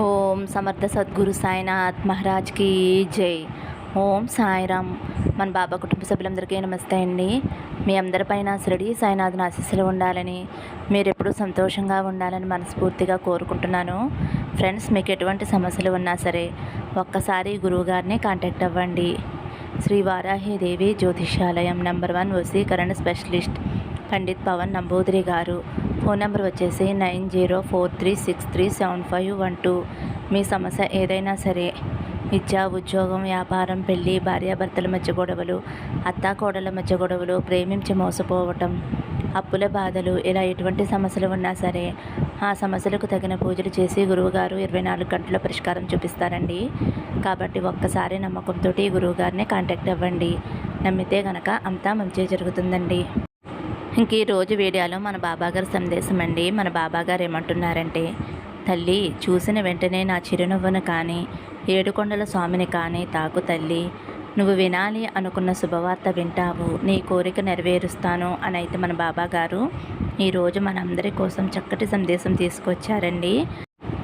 ఓం సమర్థ సద్గురు సాయినాథ్ మహారాజ్కి జై. ఓం సాయిరామ్. మన బాబా కుటుంబ సభ్యులందరికీ నమస్తే అండి. మీ అందరిపైన షిరిడి సాయినాథ్ ఆశీస్సులు ఉండాలని, మీరు ఎప్పుడూ సంతోషంగా ఉండాలని మనస్ఫూర్తిగా కోరుకుంటున్నాను. ఫ్రెండ్స్, మీకు ఎటువంటి సమస్యలు ఉన్నా సరే ఒక్కసారి గురువుగారిని కాంటాక్ట్ అవ్వండి. శ్రీ వారాహిదేవి జ్యోతిషాలయం నంబర్ 1 వశీకరణ స్పెషలిస్ట్ పండిత్ పవన్ నంబూదిరి గారు. ఫోన్ నెంబర్ వచ్చేసి 9043637512. మీ సమస్య ఏదైనా సరే, విద్య, ఉద్యోగం, వ్యాపారం, పెళ్ళి, భార్యాభర్తల మధ్య గొడవలు, అత్తాకోడళ్ళ మధ్య గొడవలు, ప్రేమించి మోసపోవటం, అప్పుల బాధలు, ఇలా ఎటువంటి సమస్యలు ఉన్నా సరే ఆ సమస్యలకు తగిన పూజలు చేసి గురువుగారు 24 గంటల పరిష్కారం చూపిస్తారండి. కాబట్టి ఒక్కసారి నమ్మకంతో గురువుగారిని కాంటాక్ట్ అవ్వండి. నమ్మితే గనక అంతా మంచి జరుగుతుందండి. ఇంక ఈరోజు వీడియోలో మన బాబాగారి సందేశం అండి. మన బాబాగారు ఏమంటున్నారంటే, తల్లి, చూసిన వెంటనే నా చిరునవ్వును కానీ, ఏడుకొండల స్వామిని కానీ తాకు తల్లి. నువ్వు వినాలి అనుకున్న శుభవార్త వింటావు, నీ కోరిక నెరవేరుస్తాను అని అయితే మన బాబాగారు ఈరోజు మనందరి కోసం చక్కటి సందేశం తీసుకొచ్చారండి.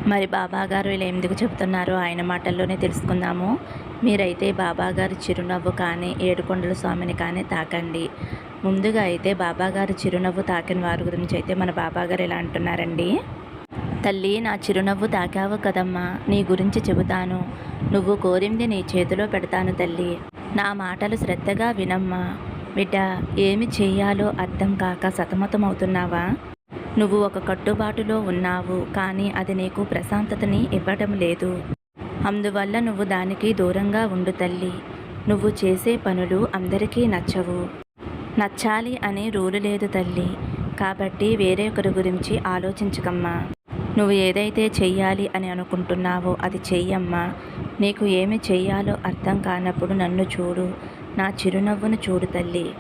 మరి బాబాగారు ఇలా ఎందుకు చెబుతున్నారో ఆయన మాటల్లోనే తెలుసుకుందాము. మీరైతే బాబాగారి చిరునవ్వు కానీ, ఏడుకొండల స్వామిని కానీ తాకండి. ముందుగా అయితే బాబాగారు చిరునవ్వు తాకిన వారి గురించి అయితే మన బాబాగారు ఇలా అంటున్నారండి. తల్లి, నా చిరునవ్వు తాకావు కదమ్మా, నీ గురించి చెబుతాను. నువ్వు కోరింది నీ చేతిలో పెడతాను తల్లి. నా మాటలు శ్రద్ధగా వినమ్మా. బిడ్డ, ఏమి చెయ్యాలో అర్థం కాక సతమతమవుతున్నావా? నువ్వు ఒక కట్టుబాటులో ఉన్నావు, కానీ అది నీకు ప్రశాంతతని ఇవ్వడం లేదు. అందువల్ల నువ్వు దానికి దూరంగా ఉండు తల్లి. నువ్వు చేసే పనులు అందరికీ నచ్చవు. నచ్చాలి అనే రూలు లేదు తల్లి. కాబట్టి వేరే ఒకరి గురించి ఆలోచించకమ్మా. నువ్వు ఏదైతే చెయ్యాలి అని అనుకుంటున్నావో అది చెయ్యమ్మా. నీకు ఏమి చెయ్యాలో అర్థం కానప్పుడు నన్ను చూడు, నా చిరునవ్వును చూడు తల్లి.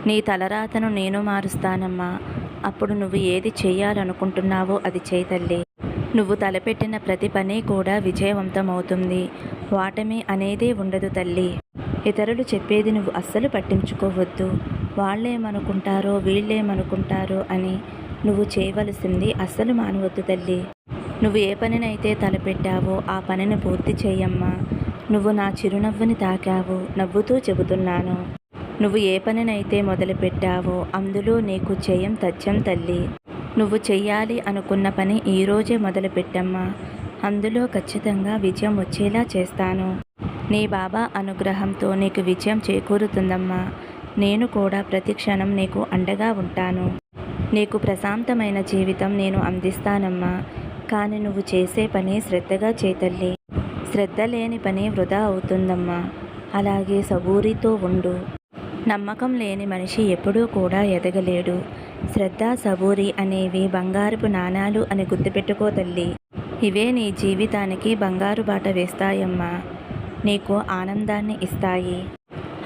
నీ తలరాతను నేను మారుస్తానమ్మా. అప్పుడు నువ్వు ఏది చెయ్యాలనుకుంటున్నావో అది చేయి తల్లి. నువ్వు తలపెట్టిన ప్రతి పని కూడా విజయవంతమవుతుంది. వాటమి అనేదే ఉండదు తల్లి. ఇతరులు చెప్పేది నువ్వు అస్సలు పట్టించుకోవద్దు. వాళ్ళేమనుకుంటారో వీళ్ళేమనుకుంటారో అని నువ్వు చేయవలసింది అస్సలు మానవద్దు తల్లి. నువ్వు ఏ పనినైతే తలపెట్టావో ఆ పనిని పూర్తి చేయమ్మా. నువ్వు నా చిరునవ్వుని తాకావు, నవ్వుతూ చెబుతున్నాను. నువ్వు ఏ పనినైతే మొదలుపెట్టావో అందులో నీకు జయం తథ్యం తల్లి. నువ్వు చెయ్యాలి అనుకున్న పని ఈరోజే మొదలుపెట్టమ్మా. అందులో ఖచ్చితంగా విజయం వచ్చేలా చేస్తాను. నీ బాబా అనుగ్రహంతో నీకు విజయం చేకూరుతుందమ్మా. నేను కూడా ప్రతి క్షణం నీకు అండగా ఉంటాను. నీకు ప్రశాంతమైన జీవితం నేను అందిస్తానమ్మా. కానీ నువ్వు చేసే పని శ్రద్ధగా చేతల్లి. శ్రద్ధ లేని పని వృధా అవుతుందమ్మా. అలాగే సబూరితో ఉండు. నమ్మకం లేని మనిషి ఎప్పుడూ కూడా ఎదగలేడు. శ్రద్ధ, సబూరి అనేవి బంగారపు నాణాలు అని గుర్తుపెట్టుకో తల్లి. ఇవే నీ జీవితానికి బంగారు బాట వేస్తాయమ్మా. నీకు ఆనందాన్ని ఇస్తాయి.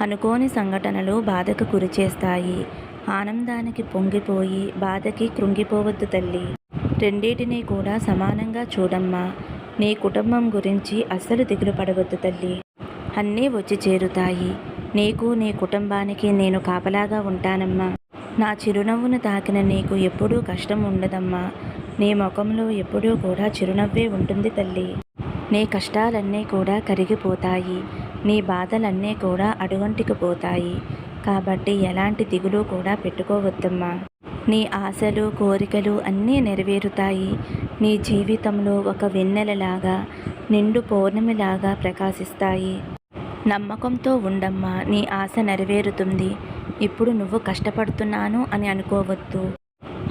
అనుకోని సంఘటనలు బాధకు గురిచేస్తాయి. ఆనందానికి పొంగిపోయి బాధకి కృంగిపోవద్దు తల్లి. రెండింటినీ కూడా సమానంగా చూడమ్మా. నీ కుటుంబం గురించి అస్సలు దిగులు పడవద్దు తల్లి. అన్నీ వచ్చి చేరుతాయి. నీకు, నీ కుటుంబానికి నేను కాపలాగా ఉంటానమ్మా. నా చిరునవ్వును తాకిన నీకు ఎప్పుడూ కష్టం ఉండదమ్మా. నీ ముఖంలో ఎప్పుడూ కూడా చిరునవ్వే ఉంటుంది తల్లి. నీ కష్టాలన్నీ కూడా కరిగిపోతాయి. నీ బాధలన్నీ కూడా అడుగంటికి పోతాయి. కాబట్టి ఎలాంటి దిగులు కూడా పెట్టుకోవద్దమ్మా. నీ ఆశలు, కోరికలు అన్నీ నెరవేరుతాయి. నీ జీవితంలో ఒక వెన్నెలలాగా, నిండు పౌర్ణమిలాగా ప్రకాశిస్తాయి. నమ్మకంతో ఉండమ్మా. నీ ఆశ నెరవేరుతుంది. ఇప్పుడు నువ్వు కష్టపడుతున్నాను అని అనుకోవద్దు.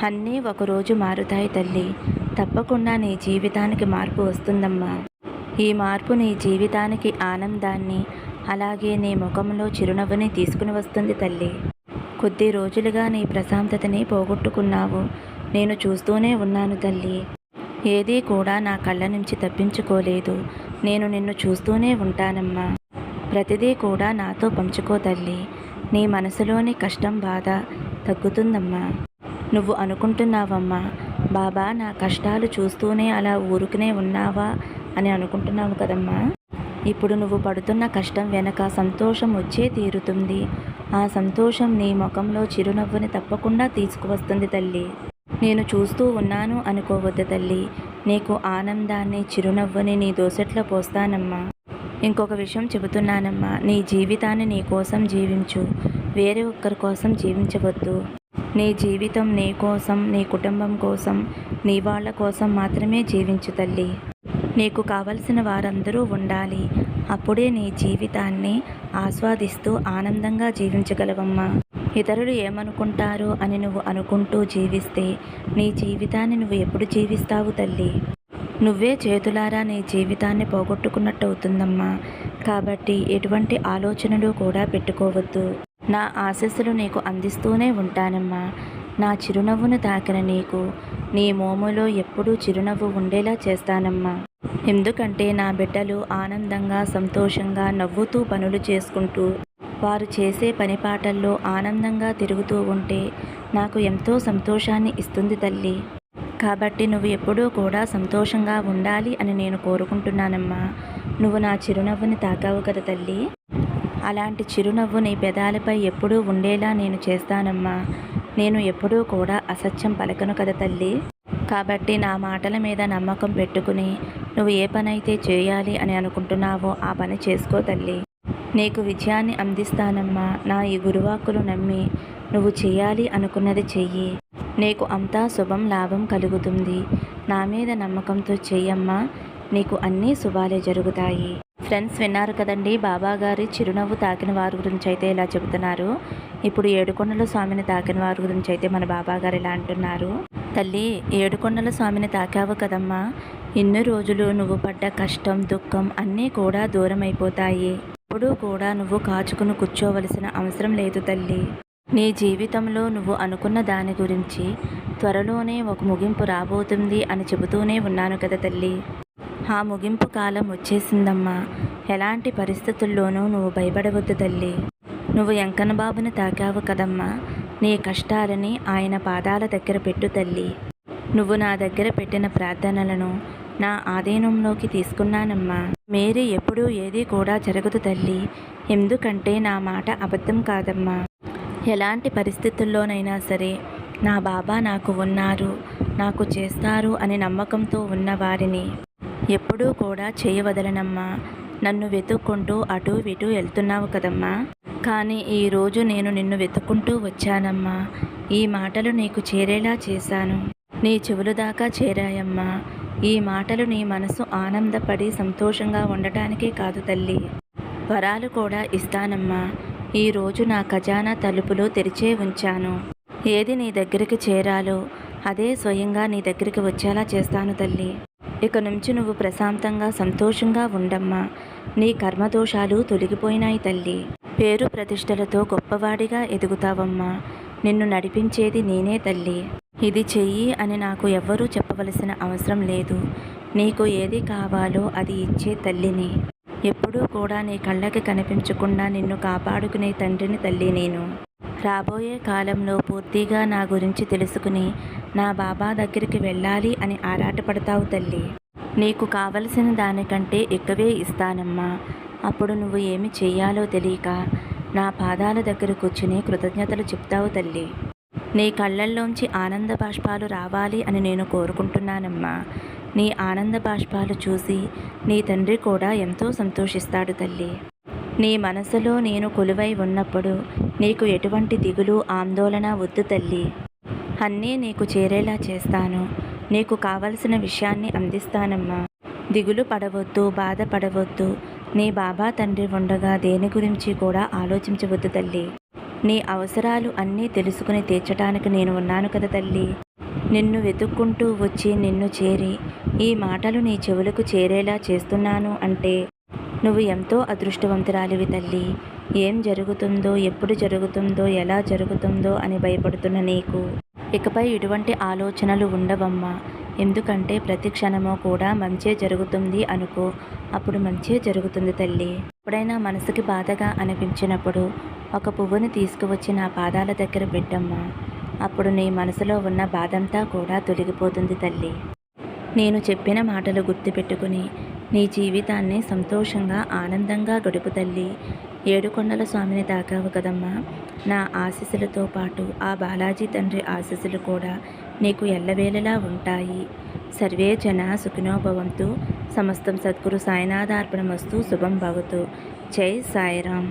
అన్నీ ఒకరోజు మారుతాయి తల్లి. తప్పకుండా నీ జీవితానికి మార్పు వస్తుందమ్మా. ఈ మార్పు నీ జీవితానికి ఆనందాన్ని, అలాగే నీ ముఖంలో చిరునవ్వుని తీసుకుని వస్తుంది తల్లి. కొద్ది రోజులుగా నీ ప్రశాంతతని పోగొట్టుకున్నావు. నేను చూస్తూనే ఉన్నాను తల్లి. ఏదీ కూడా నా కళ్ళ నుంచి తప్పించుకోలేదు. నేను నిన్ను చూస్తూనే ఉంటానమ్మా. ప్రతిదీ కూడా నాతో పంచుకో తల్లి. నీ మనసులోని కష్టం, బాధ తగ్గుతుందమ్మా. నువ్వు అనుకుంటున్నావమ్మా, బాబా నా కష్టాలు చూస్తూనే అలా ఊరుకునే ఉన్నావా అని అనుకుంటున్నావు కదమ్మా. ఇప్పుడు నువ్వు పడుతున్న కష్టం వెనక సంతోషం వచ్చే తీరుతుంది. ఆ సంతోషం నీ ముఖంలో చిరునవ్వుని తప్పకుండా తీసుకువస్తుంది తల్లి. నేను చూస్తూ ఉన్నాను అనుకోవద్దు తల్లి. నీకు ఆనందాన్ని, చిరునవ్వుని నీ దోసెట్లో పోస్తానమ్మా. ఇంకొక విషయం చెబుతున్నానమ్మా, నీ జీవితాన్ని నీ కోసం జీవించు, వేరే ఒక్కరి కోసం జీవించవద్దు. నీ జీవితం నీ కోసం, నీ కుటుంబం కోసం, నీ వాళ్ళ కోసం మాత్రమే జీవించు తల్లి. నీకు కావలసిన వారందరూ ఉండాలి. అప్పుడే నీ జీవితాన్ని ఆస్వాదిస్తూ ఆనందంగా జీవించగలవమ్మా. ఇతరులు ఏమనుకుంటారో అని నువ్వు అనుకుంటూ జీవిస్తే నీ జీవితాన్ని నువ్వు ఎప్పుడు జీవిస్తావు తల్లి? నువ్వే చేతులారా నీ జీవితాన్ని పోగొట్టుకున్నట్టు అవుతుందమ్మా. కాబట్టి ఎటువంటి ఆలోచనలు కూడా పెట్టుకోవద్దు. నా ఆశీస్సులు నీకు అందిస్తూనే ఉంటానమ్మా. నా చిరునవ్వును తాకిన నీకు నీ మోములో ఎప్పుడూ చిరునవ్వు ఉండేలా చేస్తానమ్మా. ఎందుకంటే నా బిడ్డలు ఆనందంగా, సంతోషంగా, నవ్వుతూ పనులు చేసుకుంటూ వారు చేసే పనిపాటల్లో ఆనందంగా తిరుగుతూ ఉంటే నాకు ఎంతో సంతోషాన్ని ఇస్తుంది తల్లి. కాబట్టి నువ్వు ఎప్పుడూ కూడా సంతోషంగా ఉండాలి అని నేను కోరుకుంటున్నానమ్మా. నువ్వు నా చిరునవ్వుని తాకావు కదా తల్లి, అలాంటి చిరునవ్వు నీ పెదాలపై ఎప్పుడూ ఉండేలా నేను చేస్తానమ్మా. నేను ఎప్పుడూ కూడా అసత్యం పలకను కదా తల్లి. కాబట్టి నా మాటల మీద నమ్మకం పెట్టుకుని నువ్వు ఏ పనైతే చేయాలి అని అనుకుంటున్నావో ఆ పని చేసుకో తల్లి. నీకు విజయాన్ని అందిస్తానమ్మా. నా ఈ గురువాక్కులు నమ్మి నువ్వు చేయాలి అనుకున్నది చెయ్యి. నీకు అంతా శుభం, లాభం కలుగుతుంది. నా మీద నమ్మకంతో చెయ్యమ్మా. నీకు అన్నీ శుభాలే జరుగుతాయి. ఫ్రెండ్స్, విన్నారు కదండి బాబాగారి చిరునవ్వు తాకిన వారి గురించి అయితే ఇలా చెబుతున్నారు. ఇప్పుడు ఏడుకొండల స్వామిని తాకిన వారి గురించి అయితే మన బాబాగారు ఇలా అంటున్నారు. తల్లి, ఏడుకొండల స్వామిని తాకావు కదమ్మా, ఇన్ని రోజులు నువ్వు పడ్డ కష్టం, దుఃఖం అన్నీ కూడా దూరం అయిపోతాయి. ఎప్పుడూ కూడా నువ్వు కాచుకుని కూర్చోవలసిన అవసరం లేదు తల్లి. నీ జీవితంలో నువ్వు అనుకున్న దాని గురించి త్వరలోనే ఒక ముగింపు రాబోతుంది అని చెబుతూనే ఉన్నాను కదా తల్లి. ఆ ముగింపు కాలం వచ్చేసిందమ్మా. ఎలాంటి పరిస్థితుల్లోనూ నువ్వు భయపడవద్దు తల్లి. నువ్వు ఎంకన్న బాబుని తాకావు కదమ్మా, నీ కష్టాలని ఆయన పాదాల దగ్గర పెట్టు తల్లి. నువ్వు నా దగ్గర పెట్టిన ప్రార్థనలను నా ఆధీనంలోకి తీసుకున్నానమ్మా. మేరీ ఎప్పుడూ ఏదీ కూడా జరగదు తల్లి. ఎందుకంటే నా మాట అబద్ధం కాదమ్మా. ఎలాంటి పరిస్థితుల్లోనైనా సరే నా బాబా నాకు ఉన్నారు, నాకు చేస్తారు అని నమ్మకంతో ఉన్నవారిని ఎప్పుడూ కూడా చేయవదలనమ్మా. నన్ను వెతుక్కుంటూ అటు ఇటు వెళ్తున్నావు కదమ్మా, కానీ ఈరోజు నేను నిన్ను వెతుక్కుంటూ వచ్చానమ్మా. ఈ మాటలు నీకు చేరేలా చేశాను. నీ చెవులు దాకా చేరాయమ్మా. ఈ మాటలు నీ మనసు ఆనందపడి సంతోషంగా ఉండటానికే కాదు తల్లి, వరాలు కూడా ఇస్తానమ్మా. ఈరోజు నా ఖజానా తలుపులు తెరిచే ఉంచాను. ఏది నీ దగ్గరికి చేరాలో అదే స్వయంగా నీ దగ్గరికి వచ్చేలా చేస్తాను తల్లి. ఇక నుంచి నువ్వు ప్రశాంతంగా, సంతోషంగా ఉండమ్మా. నీ కర్మదోషాలు తొలగిపోయినాయి తల్లి. పేరు ప్రతిష్టలతో గొప్పవాడిగా ఎదుగుతావమ్మా. నిన్ను నడిపించేది నేనే తల్లి. ఇది చెయ్యి అని నాకు ఎవ్వరూ చెప్పవలసిన అవసరం లేదు. నీకు ఏది కావాలో అది ఇచ్చే తల్లిని. ఎప్పుడూ కూడా నీ కళ్ళకి కనిపించకుండా నిన్ను కాపాడుకునే తండ్రిని తల్లి నేను. రాబోయే కాలంలో పూర్తిగా నా గురించి తెలుసుకుని నా బాబా దగ్గరికి వెళ్ళాలి అని ఆరాటపడతావు తల్లి. నీకు కావలసిన దానికంటే ఎక్కువే ఇస్తానమ్మా. అప్పుడు నువ్వు ఏమి చెయ్యాలో తెలియక నా పాదాల దగ్గర కూర్చుని కృతజ్ఞతలు చెప్తావు తల్లి. నీ కళ్ళల్లోంచి ఆనంద బాష్పాలు రావాలి అని నేను కోరుకుంటున్నానమ్మా. నీ ఆనంద బాష్పాలు చూసి నీ తండ్రి కూడా ఎంతో సంతోషిస్తాడు తల్లి. నీ మనసులో నేను కొలువై ఉన్నప్పుడు నీకు ఎటువంటి దిగులు, ఆందోళన వద్దు తల్లి. అన్నీ నీకు చేరేలా చేస్తాను. నీకు కావలసిన విషయాన్ని అందిస్తానమ్మా. దిగులు పడవద్దు, బాధపడవద్దు. నీ బాబా తండ్రి ఉండగా దేని గురించి కూడా ఆలోచించవద్దు తల్లి. నీ అవసరాలు అన్నీ తెలుసుకుని తీర్చడానికి నేను ఉన్నాను కదా తల్లి. నిన్ను వెతుక్కుంటూ వచ్చి నిన్ను చేరి ఈ మాటలు నీ చెవులకు చేరేలా చేస్తున్నాను అంటే నువ్వు ఎంతో అదృష్టవంతురాలివి తల్లి. ఏం జరుగుతుందో, ఎప్పుడు జరుగుతుందో, ఎలా జరుగుతుందో అని భయపడుతున్న నీకు ఇకపై ఇటువంటి ఆలోచనలు ఉండవమ్మా. ఎందుకంటే ప్రతి క్షణమో కూడా మంచే జరుగుతుంది అనుకో, అప్పుడు మంచే జరుగుతుంది తల్లి. ఎప్పుడైనా మనసుకి బాధగా అనిపించినప్పుడు ఒక పువ్వుని తీసుకువచ్చి నా పాదాల దగ్గర పెట్టమ్మా. అప్పుడు నీ మనసులో ఉన్న బాధంతా కూడా తొలగిపోతుంది తల్లి. నేను చెప్పిన మాటలు గుర్తుపెట్టుకుని నీ జీవితాన్ని సంతోషంగా, ఆనందంగా గడుపు తల్లి. ఏడుకొండల స్వామిని తాకావు కదమ్మా. నా ఆశీస్సులతో పాటు ఆ బాలాజీ తండ్రి ఆశీస్సులు కూడా నీకు ఎల్లవేళలా ఉంటాయి. సర్వే జన సుఖినో భవంతు. సమస్తం సద్గురు సాయినాథార్పణమస్తు. శుభం భవతు. జై సాయిరామ్.